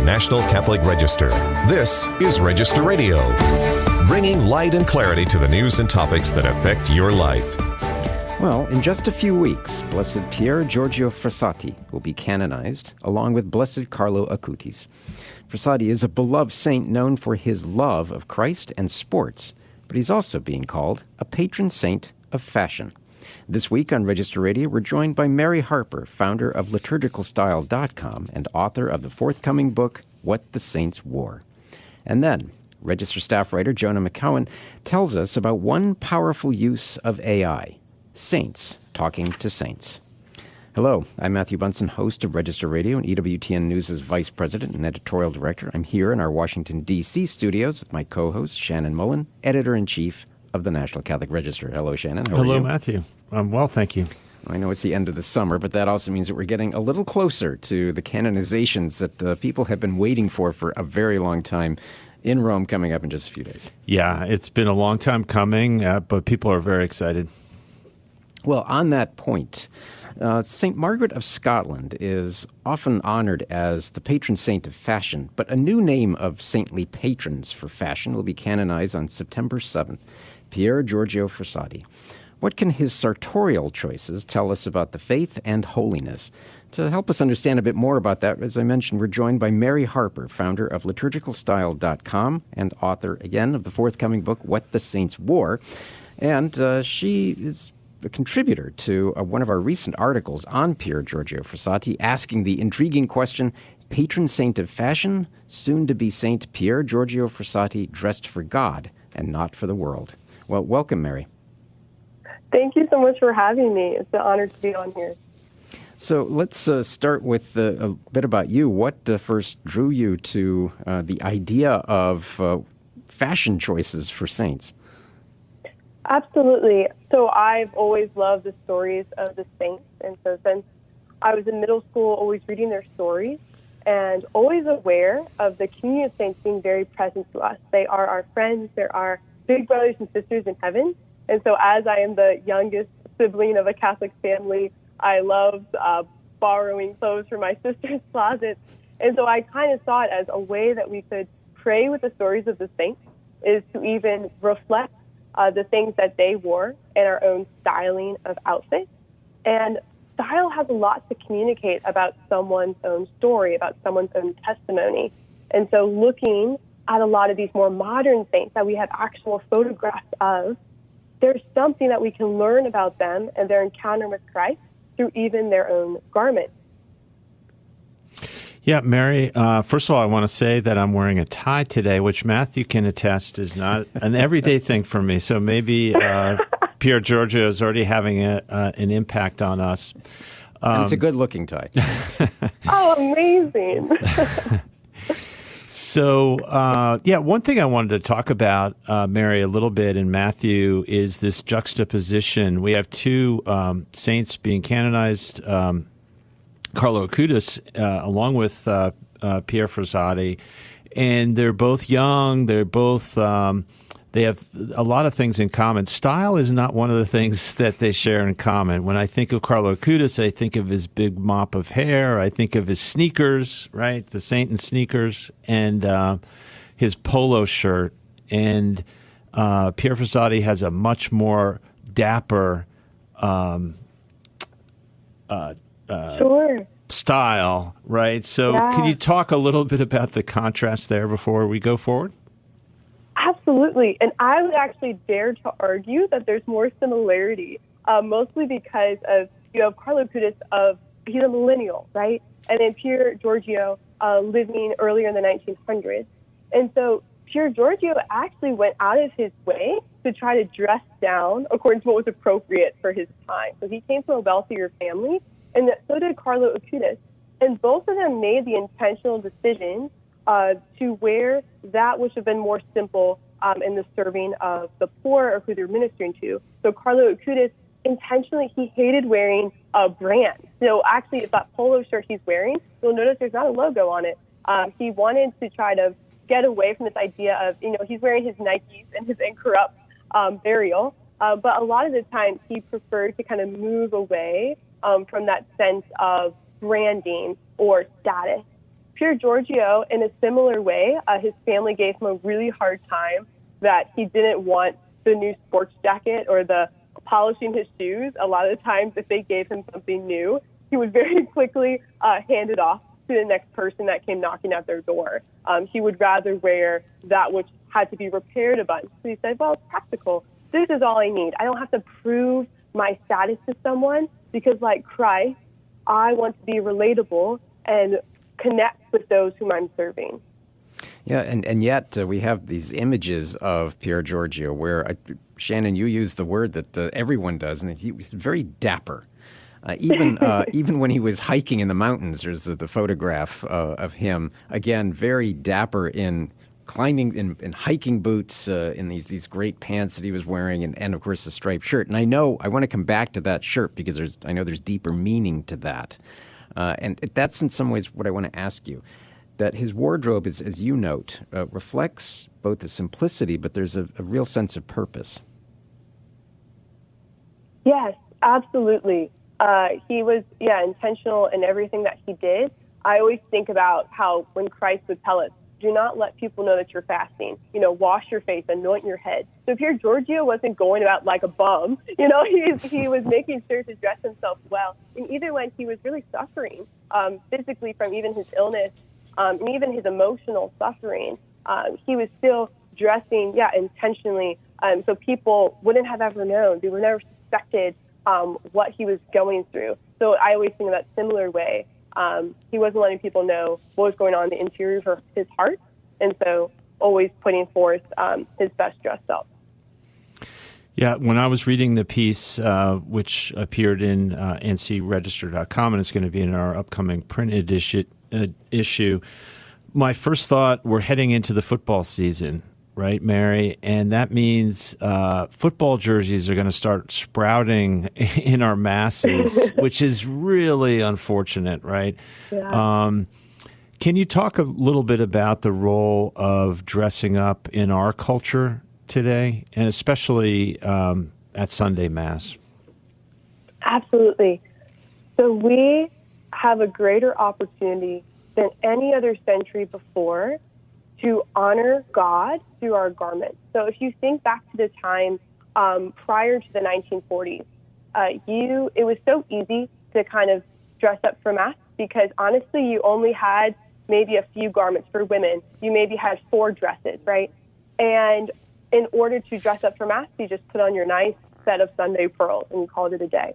National Catholic Register. This is Register Radio, bringing light and clarity to the news and topics that affect your life. Well, in just a few weeks, Blessed Pier Giorgio Frassati will be canonized, along with Blessed Carlo Acutis. Frassati is a beloved saint known for his love of Christ and sports, but he's also being called a patron saint of fashion. This week on Register Radio, we're joined by Mary Harper, founder of liturgicalstyle.com and author of the forthcoming book, What the Saints Wore. And then, Register staff writer Jonah McKeown tells us about one powerful use of AI, saints talking to saints. Hello, I'm Matthew Bunson, host of Register Radio and EWTN News' vice president and editorial director. I'm here in our Washington, D.C. studios with my co-host, Shannon Mullen, editor-in-chief of the National Catholic Register. Hello, Shannon. How are you? Hello, Matthew. I'm well, thank you. I know it's the end of the summer, but that also means that we're getting a little closer to the canonizations that people have been waiting for a very long time in Rome, coming up in just a few days. Yeah, it's been a long time coming, but people are very excited. Well, on that point, St. Margaret of Scotland is often honored as the patron saint of fashion, but a new name of saintly patrons for fashion will be canonized on September 7th, Pier Giorgio Frassati. What can his sartorial choices tell us about the faith and holiness? To help us understand a bit more about that, as I mentioned, we're joined by Mary Harper, founder of liturgicalstyle.com and author, again, of the forthcoming book, What the Saints Wore. And she is a contributor to one of our recent articles on Pier Giorgio Frassati, asking the intriguing question, patron saint of fashion, soon to be Saint Pier Giorgio Frassati, dressed for God and not for the world. Well, welcome, Mary. Thank you so much for having me. It's an honor to be on here. So let's start with a bit about you. What first drew you to the idea of fashion choices for saints? Absolutely. So I've always loved the stories of the saints. And so since I was in middle school, always reading their stories and always aware of the community of saints being very present to us. They are our friends. They're our big brothers and sisters in heaven. And so as I am the youngest sibling of a Catholic family, I loved borrowing clothes from my sister's closet. And so I kind of saw it as a way that we could pray with the stories of the saints, is to even reflect the things that they wore and our own styling of outfits. And style has a lot to communicate about someone's own story, about someone's own testimony. And so looking at a lot of these more modern saints that we have actual photographs of, there's something that we can learn about them and their encounter with Christ through even their own garments. Yeah, Mary, first of all, I want to say that I'm wearing a tie today, which Matthew can attest is not an everyday thing for me. So maybe Pier Giorgio is already having an impact on us. And it's a good-looking tie. Oh, amazing. So, one thing I wanted to talk about, Mary, a little bit, and Matthew, is this juxtaposition. We have two saints being canonized, Carlo Acutis, along with Pier Frassati, and they're both young. They're both they have a lot of things in common. Style is not one of the things that they share in common. When I think of Carlo Acutis, I think of his big mop of hair. I think of his sneakers, right? The saint in sneakers, and his polo shirt. And Pier Frassati has a much more dapper Sure. style, right? So Can you talk a little bit about the contrast there before we go forward? Absolutely. And I would actually dare to argue that there's more similarity, mostly because you have Carlo Acutis he's a millennial, right? And then Pier Giorgio living earlier in the 1900s. And so Pier Giorgio actually went out of his way to try to dress down according to what was appropriate for his time. So he came from a wealthier family, and so did Carlo Acutis. And both of them made the intentional decision to wear that which have been more simple in the serving of the poor or who they're ministering to. So Carlo Acutis, intentionally, he hated wearing a brand. So actually, if that polo shirt he's wearing, you'll notice there's not a logo on it. He wanted to try to get away from this idea of, he's wearing his Nikes and his Incorrupt burial. But a lot of the time, he preferred to kind of move away from that sense of branding or status. Pier Giorgio, in a similar way, his family gave him a really hard time that he didn't want the new sports jacket or the polishing his shoes. A lot of the times, if they gave him something new, he would very quickly hand it off to the next person that came knocking at their door. He would rather wear that which had to be repaired a bunch. So he said, well, it's practical. This is all I need. I don't have to prove my status to someone because, like Christ, I want to be relatable and connect with those whom I'm serving. Yeah, and yet we have these images of Pier Giorgio where, Shannon, you use the word that everyone does, and he was very dapper. Even when he was hiking in the mountains, there's the photograph of him, again, very dapper in climbing, in hiking boots, in these great pants that he was wearing, and of course, the striped shirt. And I want to come back to that shirt because I know there's deeper meaning to that. And that's in some ways what I want to ask you, that his wardrobe, as you note, reflects both the simplicity, but there's a real sense of purpose. Yes, absolutely. He was, intentional in everything that he did. I always think about how when Christ would tell us, do not let people know that you're fasting. Wash your face, anoint your head. So Pier Giorgio wasn't going about like a bum. He was making sure to dress himself well. And either when he was really suffering physically from even his illness and even his emotional suffering, he was still dressing, intentionally. So people wouldn't have ever known. They were never suspected what he was going through. So I always think of that similar way. He wasn't letting people know what was going on in the interior of his heart, and so always putting forth his best dressed self. Yeah, when I was reading the piece, which appeared in ncregister.com, and it's going to be in our upcoming print issue, my first thought, we're heading into the football season, right, Mary? And that means football jerseys are going to start sprouting in our masses, which is really unfortunate, right? Yeah. Can you talk a little bit about the role of dressing up in our culture today, and especially at Sunday Mass? Absolutely. So we have a greater opportunity than any other century before to honor God through our garments. So if you think back to the time prior to the 1940s, it was so easy to kind of dress up for Mass because honestly, you only had maybe a few garments for women. You maybe had 4 dresses, right? And in order to dress up for Mass, you just put on your nice set of Sunday pearls and you called it a day.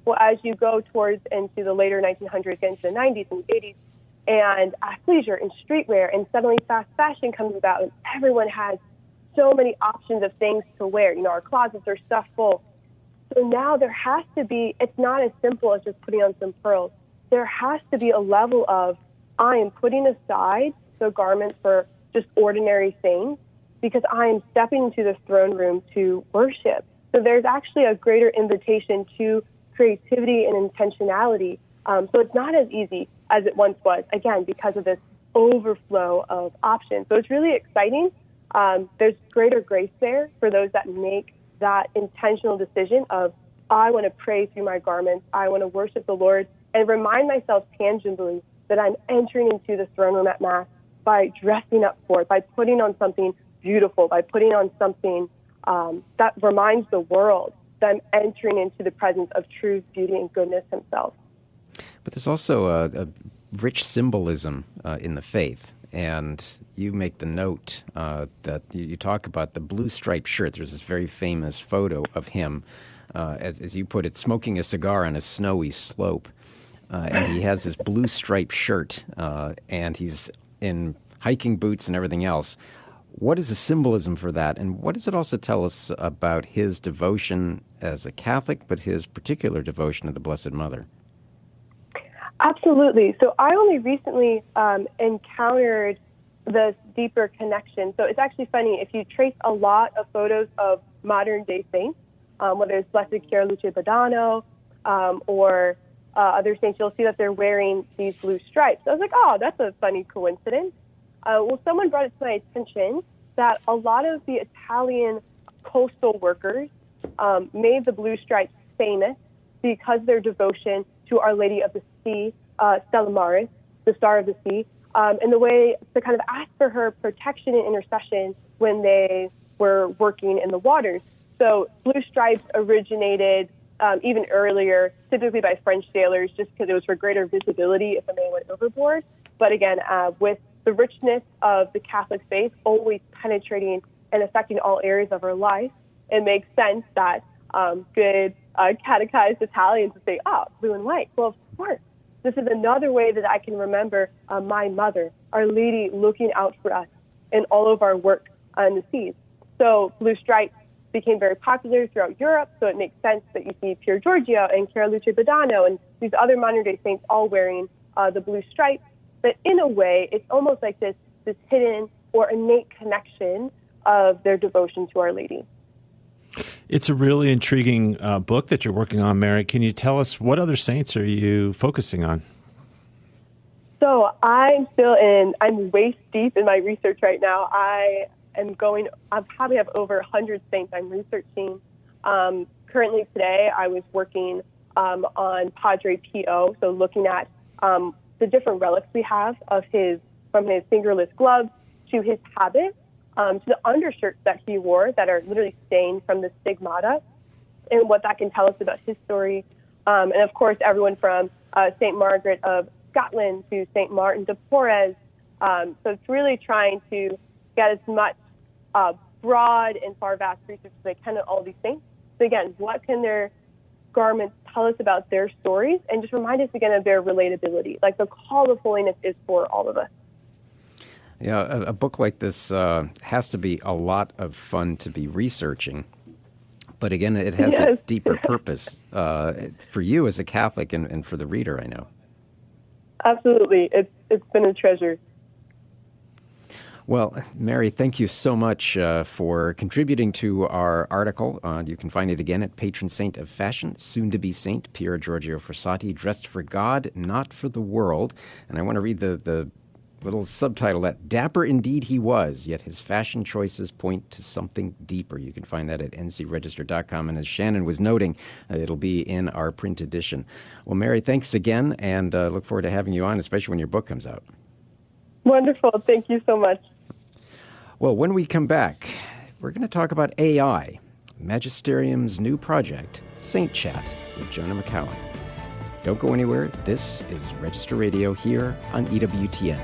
Well, as you go towards into the later 1900s, into the 90s and 80s, and athleisure and streetwear, and suddenly fast fashion comes about, and everyone has so many options of things to wear. Our closets are stuffed full. So now there has to be, it's not as simple as just putting on some pearls. There has to be a level of, I am putting aside the garments for just ordinary things because I am stepping into the throne room to worship. So there's actually a greater invitation to creativity and intentionality. So it's not as easy as it once was, again, because of this overflow of options. So it's really exciting. There's greater grace there for those that make that intentional decision of, I want to pray through my garments, I want to worship the Lord, and remind myself tangibly that I'm entering into the throne room at Mass by dressing up for it, by putting on something beautiful, by putting on something that reminds the world that I'm entering into the presence of truth, beauty, and goodness himself. But there's also a rich symbolism in the faith. And you make the note that you talk about the blue striped shirt. There's this very famous photo of him, as you put it, smoking a cigar on a snowy slope. And he has this blue striped shirt, and he's in hiking boots and everything else. What is the symbolism for that? And what does it also tell us about his devotion as a Catholic, but his particular devotion to the Blessed Mother? Absolutely. So I only recently encountered this deeper connection. So it's actually funny, if you trace a lot of photos of modern day saints, whether it's Blessed Chiara Luce Badano or other saints, you'll see that they're wearing these blue stripes. I was like, oh, that's a funny coincidence. Well, someone brought it to my attention that a lot of the Italian coastal workers made the blue stripes famous because of their devotion to Our Lady of the Sea, Stella Maris, the Star of the Sea. in the way to kind of ask for her protection and intercession when they were working in the waters. So blue stripes originated even earlier, typically by French sailors, just because it was for greater visibility if a man went overboard. But again, with the richness of the Catholic faith always penetrating and affecting all areas of our life, it makes sense that good catechized Italians would say, blue and white. Well, of course, this is another way that I can remember my mother, Our Lady, looking out for us in all of our work on the seas. So blue stripes became very popular throughout Europe, so it makes sense that you see Pier Giorgio and Luce Badano and these other modern-day saints all wearing the blue stripe. But in a way, it's almost like this hidden or innate connection of their devotion to Our Lady. It's a really intriguing book that you're working on, Mary. Can you tell us what other saints are you focusing on? So I'm waist deep in my research right now. I probably have over 100 saints I'm researching. Currently today, I was working on Padre Pio, so looking at the different relics we have from his fingerless gloves to his habit, to the undershirts that he wore that are literally stained from the stigmata, and what that can tell us about his story. And of course, everyone from St. Margaret of Scotland to St. Martin de Porres. So it's really trying to get as much broad and far vast research as I can on all these things. So again, what can their garments tell us about their stories, and just remind us again of their relatability. Like the call of holiness is for all of us. Yeah, a book like this has to be a lot of fun to be researching. But again, it has a deeper purpose for you as a Catholic and for the reader, I know. Absolutely. It's been a treasure. Well, Mary, thank you so much for contributing to our article. You can find it again at Patron Saint of Fashion, soon-to-be Saint Pier Giorgio Frassati, dressed for God, not for the world. And I want to read the little subtitle, that dapper indeed he was, yet his fashion choices point to something deeper. You can find that at ncregister.com. And as Shannon was noting, it'll be in our print edition. Well, Mary, thanks again, and look forward to having you on, especially when your book comes out. Wonderful. Thank you so much. Well, when we come back, we're going to talk about AI, Magisterium's new project, Saint Chat, with Jonah McKeown. Don't go anywhere. This is Register Radio here on EWTN.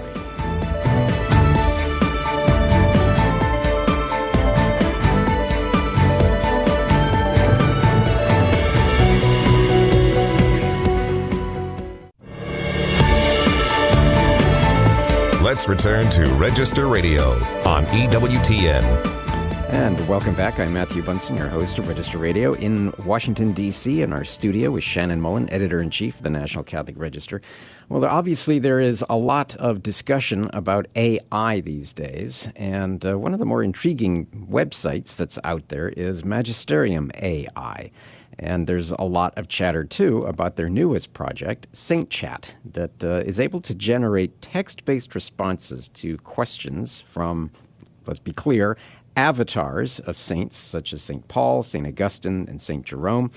Let's return to Register Radio on EWTN. And welcome back. I'm Matthew Bunson, your host of Register Radio in Washington, D.C., in our studio with Shannon Mullen, Editor-in-Chief of the National Catholic Register. Well, obviously there is a lot of discussion about AI these days, and one of the more intriguing websites that's out there is Magisterium AI. And there's a lot of chatter, too, about their newest project, Saint Chat, that is able to generate text-based responses to questions from, let's be clear, avatars of saints such as St. Paul, St. Augustine, and St. Jerome.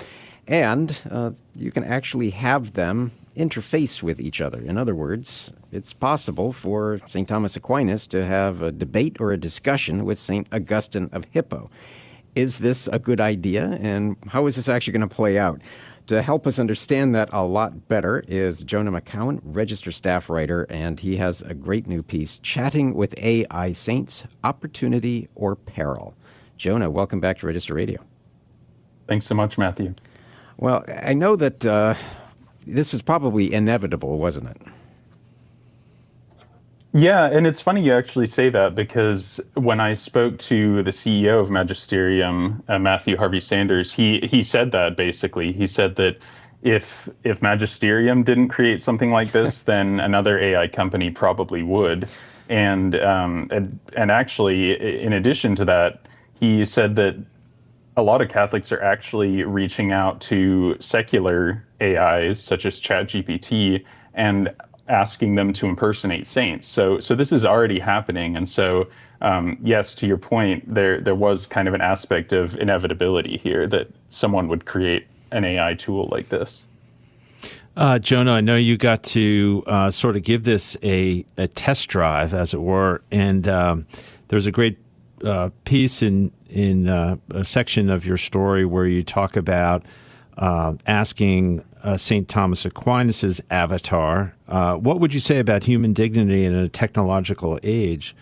And you can actually have them interface with each other. In other words, it's possible for St. Thomas Aquinas to have a debate or a discussion with St. Augustine of Hippo. Is this a good idea, and how is this actually going to play out? To help us understand that a lot better is Jonah McKeown, Register staff writer, and he has a great new piece, Chatting with AI Saints, Opportunity or Peril. Jonah, welcome back to Register Radio. Thanks so much, Matthew. Well, I know that this was probably inevitable, wasn't it? Yeah, and it's funny you actually say that, because when I spoke to the CEO of Magisterium, Matthew Harvey Sanders, he said that basically. He said that if Magisterium didn't create something like this, then another AI company probably would. And actually, in addition to that, he said that a lot of Catholics are actually reaching out to secular AIs such as ChatGPT and asking them to impersonate saints. So this is already happening. And so, yes, to your point, there was kind of an aspect of inevitability here that someone would create an AI tool like this. Jonah, I know you got to sort of give this a test drive, as it were, and there's a great piece in a section of your story where you talk about asking St. Thomas Aquinas' avatar, what would you say about human dignity in a technological age?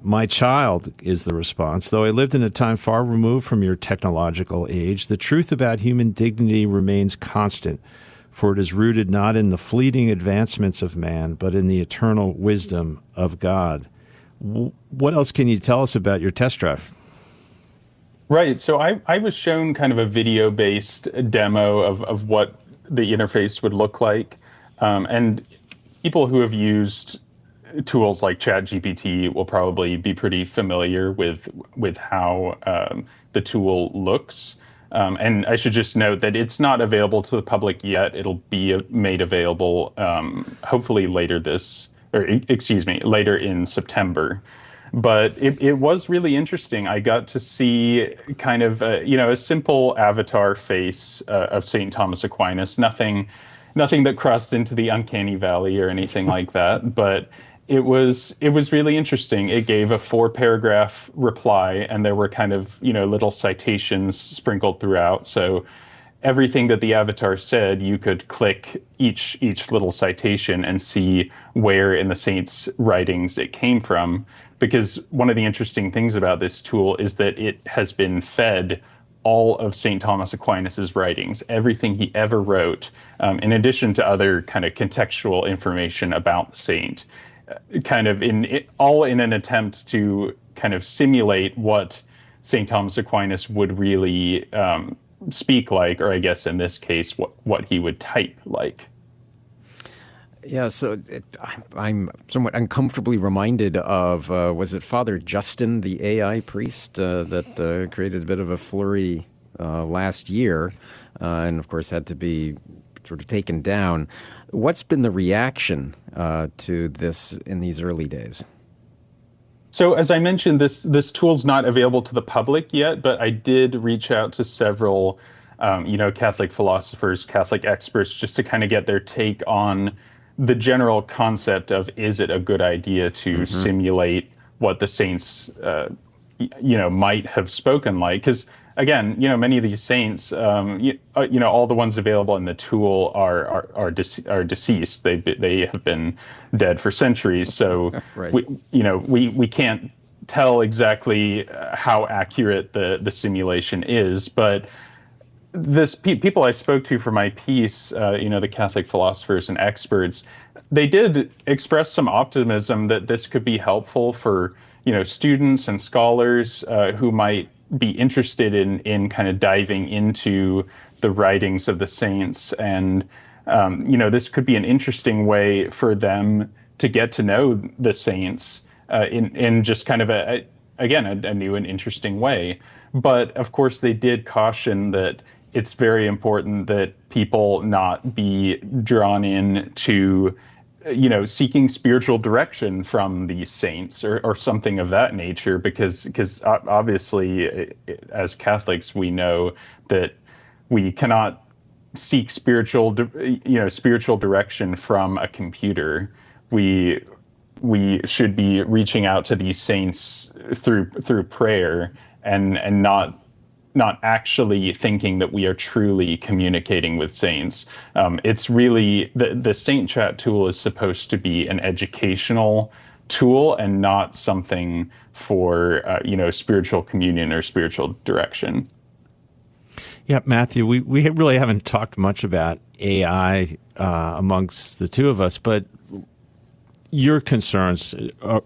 My child, is the response. Though I lived in a time far removed from your technological age, the truth about human dignity remains constant, for it is rooted not in the fleeting advancements of man, but in the eternal wisdom of God. What else can you tell us about your test drive? Right. So I was shown kind of a video-based demo of what the interface would look like. And people who have used tools like ChatGPT will probably be pretty familiar with how the tool looks. And I should just note that it's not available to the public yet. It'll be made available hopefully later in September. But it was really interesting. I got to see kind of a simple avatar face of St. Thomas Aquinas. Nothing that crossed into the uncanny valley or anything like that. But it was really interesting. It gave a 4-paragraph reply, and there were kind of little citations sprinkled throughout. So everything that the avatar said, you could click each little citation and see where in the saint's writings it came from. Because one of the interesting things about this tool is that it has been fed all of St. Thomas Aquinas' writings, everything he ever wrote, in addition to other kind of contextual information about the saint, kind of all in an attempt to kind of simulate what St. Thomas Aquinas would really speak like, or I guess in this case, what he would type like. Yeah, so I'm somewhat uncomfortably reminded of, was it Father Justin, the AI priest, that created a bit of a flurry last year, and of course had to be sort of taken down. What's been the reaction to this in these early days? So as I mentioned, this tool's not available to the public yet, but I did reach out to several, Catholic philosophers, Catholic experts, just to kind of get their take on the general concept of, is it a good idea to simulate what the saints, might have spoken like? Because again, many of these saints, all the ones available in the tool are deceased. They have been dead for centuries. So right. we can't tell exactly how accurate the simulation is, but people I spoke to for my piece, the Catholic philosophers and experts, they did express some optimism that this could be helpful for, students and scholars who might be interested in kind of diving into the writings of the saints. And, this could be an interesting way for them to get to know the saints in just kind of a new and interesting way. But of course, they did caution that it's very important that people not be drawn in to, seeking spiritual direction from these saints or something of that nature, because obviously, as Catholics, we know that we cannot seek spiritual direction from a computer. We should be reaching out to these saints through prayer and not actually thinking that we are truly communicating with saints. It's really the Saint Chat tool is supposed to be an educational tool and not something for spiritual communion or spiritual direction. Yeah, Matthew, we really haven't talked much about AI amongst the two of us, but your concerns,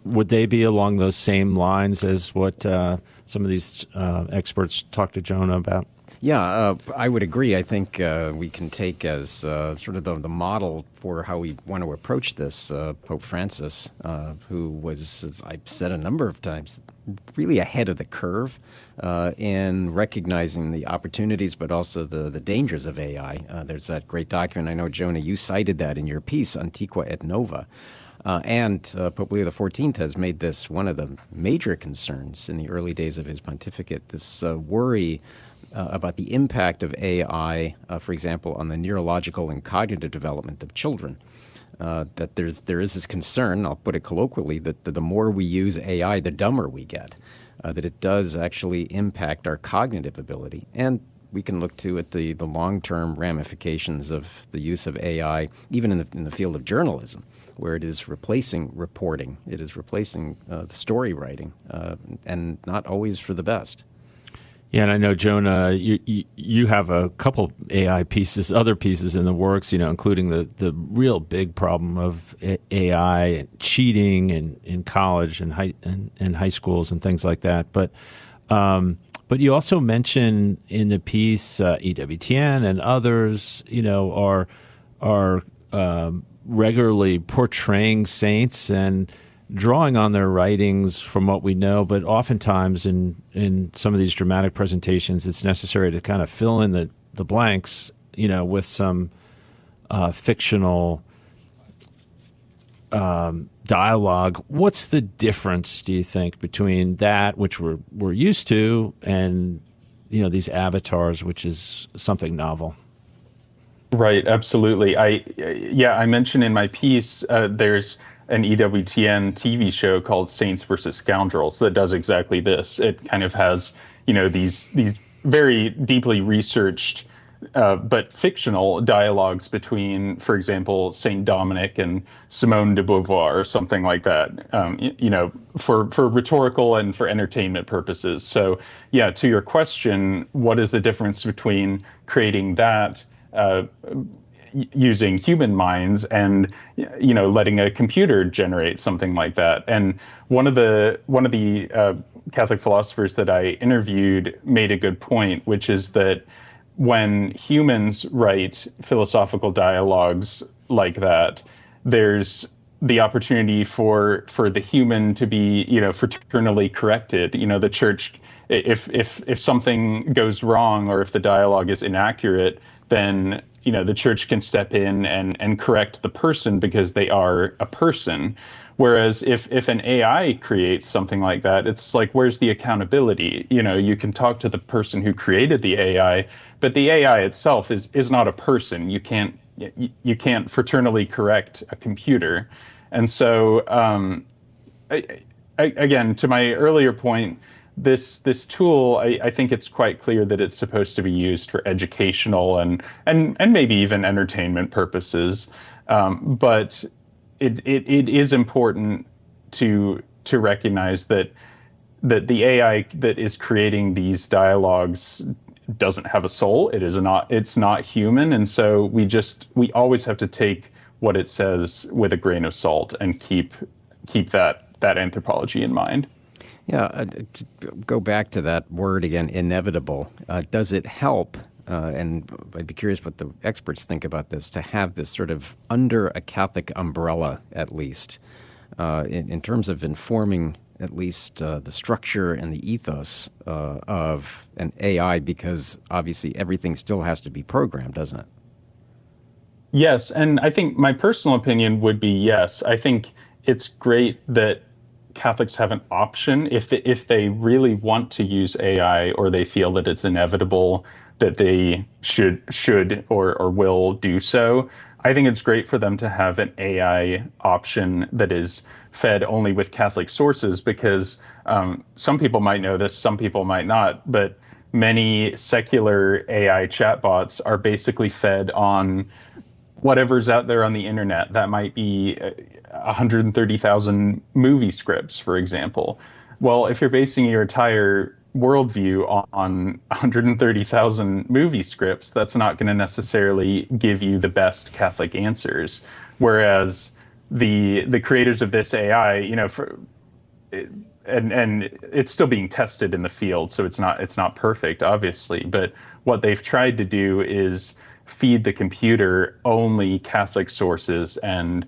would they be along those same lines as what some of these experts talked to Jonah about? Yeah, I would agree. I think we can take as sort of the model for how we want to approach this Pope Francis, who was, as I've said a number of times, really ahead of the curve in recognizing the opportunities, but also the dangers of AI. There's that great document. I know, Jonah, you cited that in your piece, Antiqua et Nova. And Pope Leo XIV has made this one of the major concerns in the early days of his pontificate, this worry about the impact of AI, for example, on the neurological and cognitive development of children. That there is this concern, I'll put it colloquially, that the more we use AI, the dumber we get. That it does actually impact our cognitive ability. And we can look at the long-term ramifications of the use of AI, even in the field of journalism, where it is replacing reporting, it is replacing the story writing, and not always for the best. Yeah, and I know, Jonah, you have a couple AI pieces, other pieces in the works, including the real big problem of AI cheating in college and high schools and things like that. But you also mention in the piece EWTN and others, are regularly portraying saints and drawing on their writings from what we know, but oftentimes in some of these dramatic presentations, it's necessary to kind of fill in the blanks, with some fictional dialogue. What's the difference, do you think, between that, which we're used to, and these avatars, which is something novel? Right, absolutely. I mentioned in my piece there's an EWTN TV show called Saints versus Scoundrels that does exactly this. It kind of has, these very deeply researched but fictional dialogues between, for example, Saint Dominic and Simone de Beauvoir or something like that, for rhetorical and for entertainment purposes. So, yeah, to your question, what is the difference between creating that using human minds and letting a computer generate something like that? And one of the Catholic philosophers that I interviewed made a good point, which is that when humans write philosophical dialogues like that, there's the opportunity for the human to be fraternally corrected. The church, if something goes wrong or if the dialogue is inaccurate, then the church can step in and correct the person because they are a person. Whereas if an AI creates something like that, it's like, where's the accountability? You can talk to the person who created the AI, but the AI itself is not a person. You can't fraternally correct a computer. And so, again, to my earlier point, this tool, I think it's quite clear that it's supposed to be used for educational and maybe even entertainment purposes. But it is important to recognize that the AI that is creating these dialogues doesn't have a soul. It's not human, and so we always have to take what it says with a grain of salt and keep that anthropology in mind. Yeah, go back to that word again, inevitable. Does it help, and I'd be curious what the experts think about this, to have this sort of under a Catholic umbrella, at least, in terms of informing at least the structure and the ethos of an AI, because obviously everything still has to be programmed, doesn't it? Yes, and I think my personal opinion would be yes. I think it's great that Catholics have an option if they really want to use AI or they feel that it's inevitable that they should or will do so. I think it's great for them to have an AI option that is fed only with Catholic sources, because some people might know this, some people might not, but many secular AI chatbots are basically fed on whatever's out there on the internet. That might be 130,000 movie scripts, for example. Well, if you're basing your entire worldview on 130,000 movie scripts, that's not going to necessarily give you the best Catholic answers. Whereas the creators of this AI, and it's still being tested in the field, so it's not perfect, obviously. But what they've tried to do is feed the computer only Catholic sources and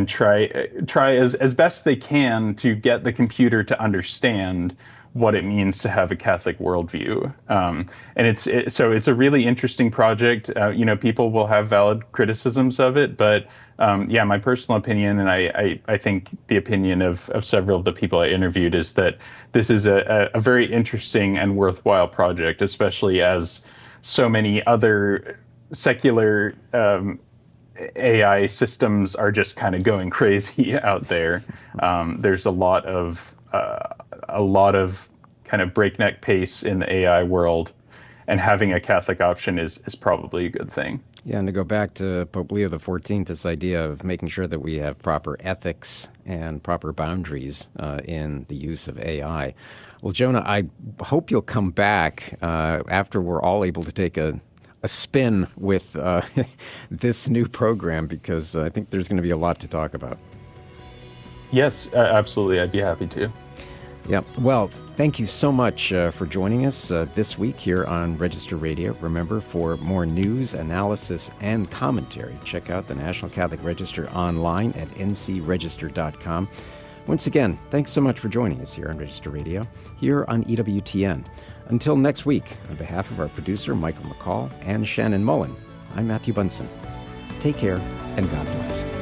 try as best they can to get the computer to understand what it means to have a Catholic worldview. And so it's a really interesting project. People will have valid criticisms of it, but my personal opinion, and I think the opinion of several of the people I interviewed, is that this is a very interesting and worthwhile project, especially as so many other secular AI systems are just kind of going crazy out there. There's a lot of kind of breakneck pace in the AI world, and having a Catholic option is probably a good thing. Yeah, and to go back to Pope Leo XIV, this idea of making sure that we have proper ethics and proper boundaries in the use of AI. Well, Jonah, I hope you'll come back after we're all able to take a spin with this new program, because I think there's going to be a lot to talk about. Yes, absolutely. I'd be happy to. Yeah. Well, thank you so much for joining us this week here on Register Radio. Remember, for more news, analysis, and commentary, check out the National Catholic Register online at ncregister.com. Once again, thanks so much for joining us here on Register Radio, here on EWTN. Until next week, on behalf of our producer, Michael McCall, and Shannon Mullen, I'm Matthew Bunson. Take care, and God bless.